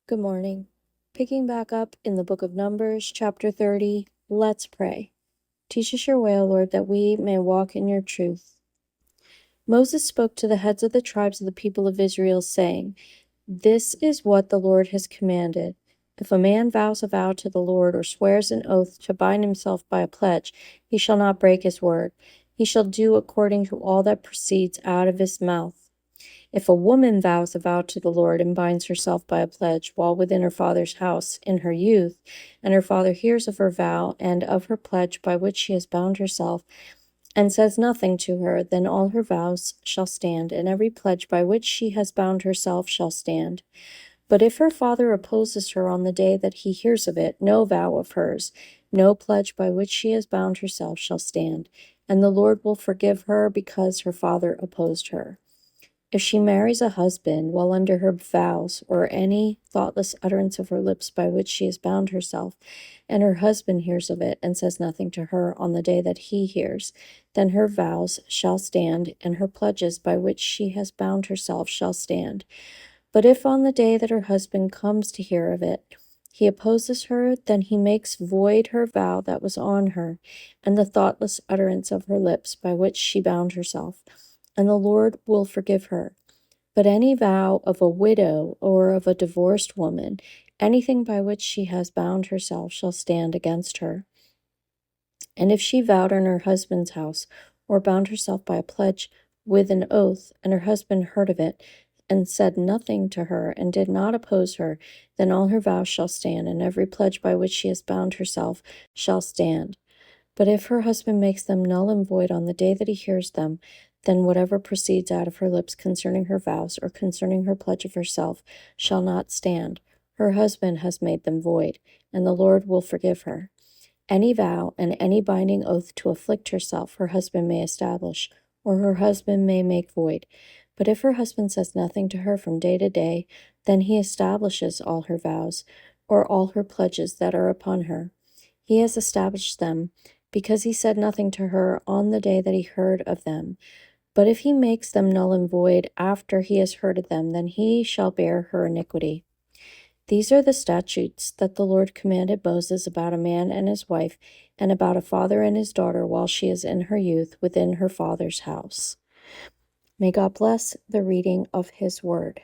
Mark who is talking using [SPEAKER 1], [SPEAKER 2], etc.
[SPEAKER 1] Good morning. Picking back up in the book of Numbers, chapter 30, let's pray. Teach us your way, O Lord, that we may walk in your truth. Moses spoke to the heads of the tribes of the people of Israel, saying, This is what the Lord has commanded. If a man vows a vow to the Lord or swears an oath to bind himself by a pledge, he shall not break his word. He shall do according to all that proceeds out of his mouth. If a woman vows a vow to the Lord and binds herself by a pledge while within her father's house in her youth, and her father hears of her vow and of her pledge by which she has bound herself, and says nothing to her, then all her vows shall stand, and every pledge by which she has bound herself shall stand. But if her father opposes her on the day that he hears of it, no vow of hers, no pledge by which she has bound herself shall stand, and the Lord will forgive her because her father opposed her. If she marries a husband while under her vows, or any thoughtless utterance of her lips by which she has bound herself, and her husband hears of it and says nothing to her on the day that he hears, then her vows shall stand, and her pledges by which she has bound herself shall stand. But if on the day that her husband comes to hear of it, he opposes her, then he makes void her vow that was on her, and the thoughtless utterance of her lips by which she bound herself, and the Lord will forgive her. But any vow of a widow or of a divorced woman, anything by which she has bound herself, shall stand against her. And if she vowed in her husband's house, or bound herself by a pledge with an oath, and her husband heard of it, and said nothing to her, and did not oppose her, then all her vows shall stand, and every pledge by which she has bound herself shall stand. But if her husband makes them null and void on the day that he hears them, then whatever proceeds out of her lips concerning her vows or concerning her pledge of herself shall not stand. Her husband has made them void, and the Lord will forgive her. Any vow and any binding oath to afflict herself her husband may establish, or her husband may make void. But if her husband says nothing to her from day to day, then he establishes all her vows, or all her pledges that are upon her. He has established them, because he said nothing to her on the day that he heard of them. But if he makes them null and void after he has heard of them, then he shall bear her iniquity. These are the statutes that the Lord commanded Moses about a man and his wife, and about a father and his daughter while she is in her youth within her father's house. May God bless the reading of his word.